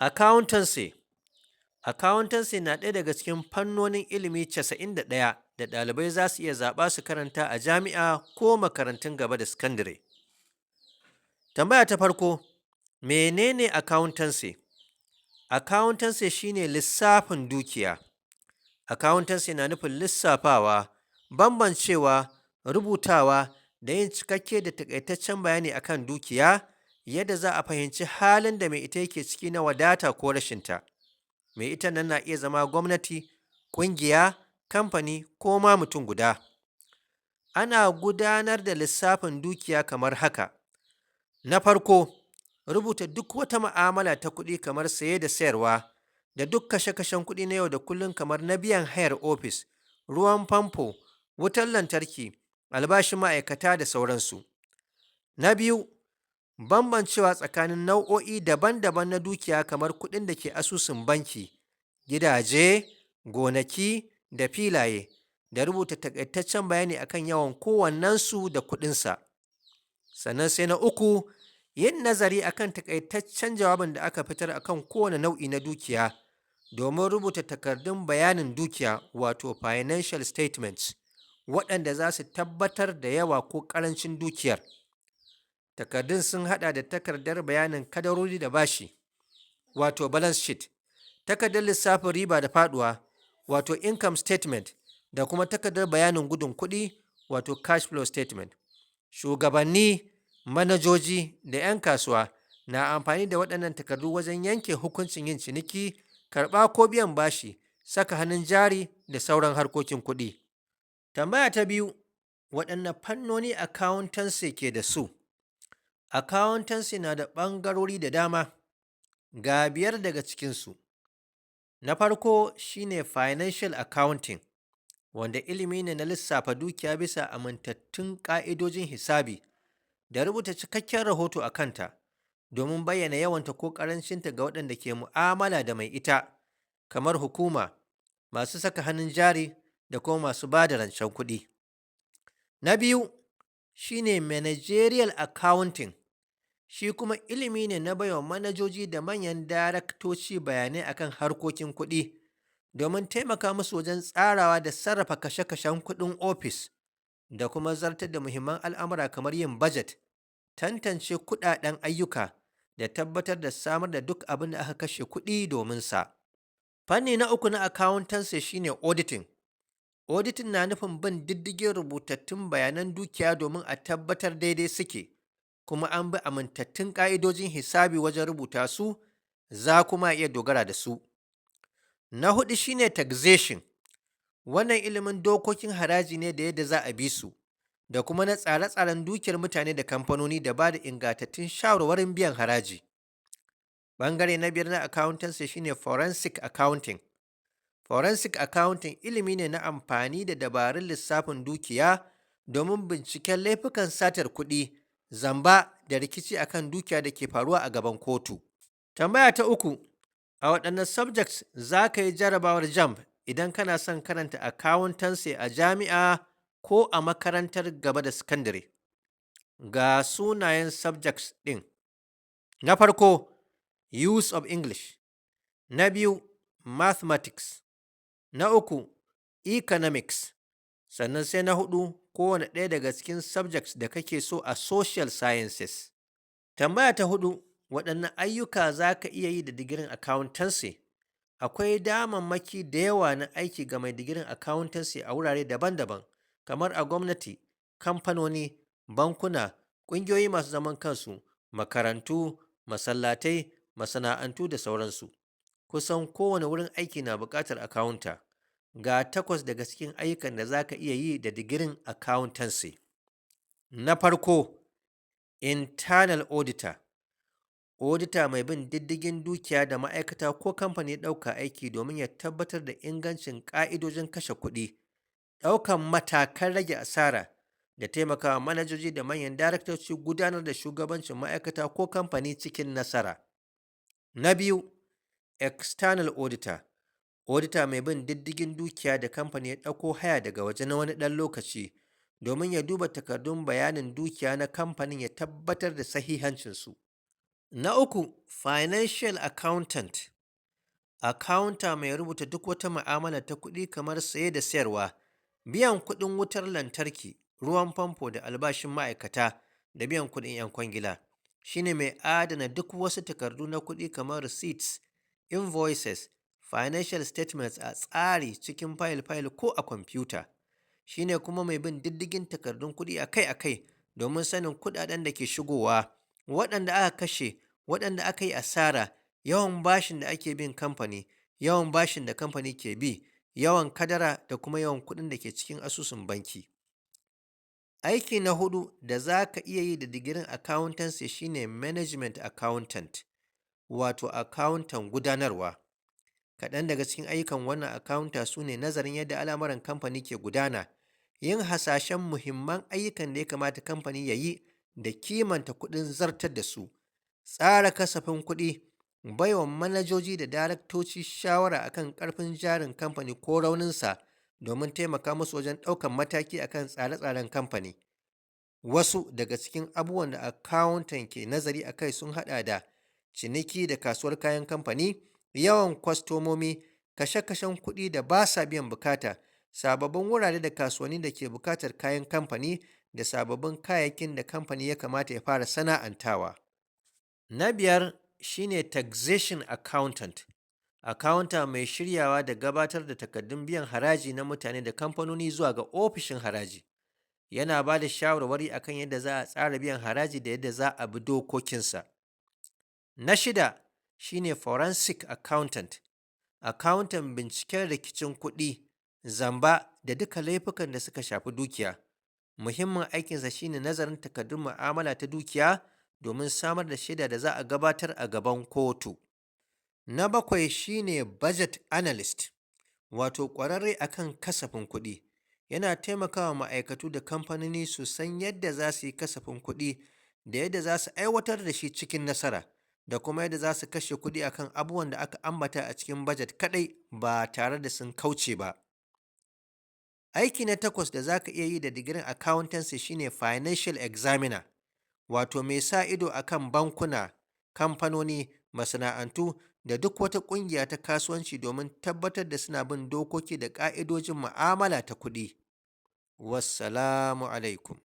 Accountancy. Accountancy na ɗaya daga cikin fannonin ilimi 91 da ɗalibai za su iya zaɓa su karanta a jami'a ko makarantun gaba da sakandare. Tambaya ta farko, menene accountancy? Accountancy shine lissafin dukiya. Accountancy na nufin lissafawa, bambancewa, rubutawa da yin cikakke da takaitaccen bayani akan dukiya, yadda za a fahimci halin da mai ita yake ciki na wadata ko rashinta. Mai ita nan na iya zama gwamnati, ƙungiya, kamfani ko ma mutum guda. Ana gudanar da lissafin dukiya kamar haka. Na farko, rubuta duk wata mu'amala ta kuɗi kamar saye da sayarwa, da duk kashe-kashen kuɗi na yau da kullum kamar na biyan hayar ofis, ruwan famfo, wutar lantarki, albashin ma'aikata da sauransu. Na biyu, bambancewa tsakanin nau'o'i daban-daban na dukiya kamar kuɗin da ke asusun banki, gidaje, gonaki da filaye, da rubuta takaitaccen bayani akan yawan kowannensu da kuɗinsa. Sannan sai na uku, yin nazari akan takaitaccen jawabin da aka fitar akan kowane nau'i na dukiya domin rubuta takardun bayanin dukiya wato financial statements, waɗanda za su tabbatar da yawa ko ƙarancin dukiyar. Takardun sun haɗa da takardar bayanin kadarori da bashi wato balance sheet, takardar lissafin riba da faɗuwa wato income statement, da kuma takardar bayanin gudun kuɗi wato cash flow statement. Shugabanni, manajoji da 'yan kasuwa na amfani da waɗannan takardu wajen yanke hukuncin yin ciniki, karɓa ko biyan bashi, saka hannun jari da sauran harkokin kuɗi. Tambaya ta biyu, waɗanne fannoni accountancy ke da su? Accountancy na da ɓangarori da dama, ga biyar daga cikinsu. Na farko shine financial accounting, wanda ilimi ne na lissafa dukiya bisa amintattun ƙa'idojin hisabi da rubuta cikakken rahoto a kanta domin bayyana yawanta ko ƙarancinta ga waɗanda ke mu'amala da mai ita, kamar hukuma, masu saka hannun jari da kuma masu ba da rancen kuɗi. Na biyu shine managerial accounting, shi kuma ilimi ne na baiwa manajoji da manyan daraktoci bayanai akan harkokin kuɗi domin taimaka musu wajen tsarawa da sarrafa kashe-kashen kuɗin ofis da kuma zartar da muhimman al'amura kamar yin budget, tantance kuɗaɗen ayyuka da tabbatar da samar da duk abin da aka kashe kuɗi domin sa. Fanni na uku na accountancy shine auditing. Auditing na nufin bin diddigin rubutattun bayanan dukiya domin a tabbatar daidai suke, kuma an bi amintattun ƙa'idojin hisabi wajen rubuta su, za kuma iya dogara da su. Na huɗu shine taxation. Wannan ilimin dokokin haraji ne da yadda za a bi su, da kuma na tsare-tsaren dukiyar mutane da kamfanoni da ba da ingantattun shawarwarin biyan haraji. Ɓangare na biyar na accountancy shine forensic accounting. Forensic accounting ilimi ne na amfani da dabarun lissafin dukiya domin binciken laifukan satar kuɗi, zamba da rikici akan dukiya da ke faruwa a gaban kotu. Tambaya ta uku, a waɗanne subjects za ka yi jarabawar JAMB idan kana son karanta accountancy a jami'a ko a makarantar gaba da sakandare? Ga sunayen subjects ɗin. Na farko, use of English. Na biyu, mathematics. Na uku, economics. Sannan sai na huɗu, kowane ɗaya daga cikin subjects da kake so a social sciences. Tambaya ta huɗu, waɗanne ayyuka za ka iya yi da digirin accountancy? Akwai damammaki da yawa na aiki ga mai digirin accountancy a wurare daban-daban, kamar a gwamnati, kamfanoni, bankuna, ƙungiyoyi masu zaman kansu, makarantu, masallatai, masana'antu da sauransu. Kusan kowane wurin aiki na buƙatar accountant. Ga 8 daga cikin ayyukan da za ka iya yi da digirin accountancy. Na farko, internal auditor. Auditor mai bin diddigin dukiya da ma'aikata ko kamfani ɗauka aiki domin ya tabbatar da ingancin ƙa'idojin kashe kuɗi, ɗaukan matakan rage asara da taimakawa manajoji da manyan daraktoci gudanar da shugabancin ma'aikata ko kamfani cikin nasara. Na biyu, external auditor. Auditor mai bin diddigin dukiya da kamfani ya ɗauko haya daga waje na wani ɗan lokaci domin ya duba takardun bayanin dukiya na kamfanin ya tabbatar da sahihancinsu. Na uku, financial accountant. Accountant mai rubuta duk wata mu'amala ta kuɗi kamar saye da sayarwa, biyan kuɗin wutar lantarki, ruwan famfo da albashin ma'aikata da biyan kuɗin 'yan kwangila. Shine mai adana duk wasu takardu na kuɗi kamar receipts, invoices, financial statements a tsari cikin fayil-fayil ko a kwamfuta. Shine kuma mai bin diddigin takardun kuɗi akai-akai domin sanin kuɗaɗen da ke shigowa, waɗanda aka kashe, waɗanda aka yi asara, yawan bashin da ake bin kamfani, yawan bashin da kamfani ke bi, yawan kadara da kuma yawan kuɗin da ke cikin asusun banki. Aiki na hudu da za ka iya yi da digirin accountancy shine management accountant, wato accountant gudanarwa. Kaɗan daga cikin ayyukan wannan accountant su ne nazarin yadda al'amuran kamfani ke gudana, yin hasashen muhimman ayyukan da ya kamata kamfani ya yi da kimanta kuɗin zartar da su, tsara kasafin kuɗi, baiwa manajoji da daraktoci shawara akan ƙarfin jarin kamfani ko rauninsa domin taimaka musu wajen ɗaukan mataki akan tsare-tsaren kamfani. Wasu daga cikin abubuwan da accountant ke nazari a kai sun haɗa da ciniki da kasuwar kayan kamfani, yawan kwastomomi, kashe-kashen kuɗi da ba sa biyan bukata, sababbin wurare da kasuwanni da ke bukatar kayan kamfani, da sababbin kayayyakin da kamfani ya kamata ya fara sana'antawa. Na biyar shine taxation accountant. Accountant mai shiryawa da gabatar da takardun biyan haraji na mutane da kamfanoni zuwa ga ofishin haraji. Yana ba da shawarwari akan yadda za a tsara biyan haraji da yadda za a bi dokokinsa. Na shida shine forensic accountant. Accountant binciken rikicin kuɗi, zamba da duka laifukan da suka shafi dukiya. Muhimmin aikinsa shine nazarin takardun mu'amala ta dukiya domin samar da shaida da za a gabatar a gaban kotu. Na bakwai shine budget analyst, wato ƙwararre akan kasafin kuɗi. Yana taimakawa ma'aikatu da kamfanoni su san yadda za su yi kasafin kuɗi da yadda za su aiwatar da shi cikin nasara, da kuma yadda za su kashe kuɗi akan abubuwan da aka ambata a cikin budget kaɗai ba tare da sun kauce ba. Aiki na takwas da za ka iya yi da digirin accountancy shine financial examiner, wato mai sa ido akan bankuna, kamfanoni, masana'antu da duk wata ƙungiya ta kasuwanci domin tabbatar da suna bin dokoki da ƙa'idojin mu'amala ta kuɗi. Wassalamu alaikum.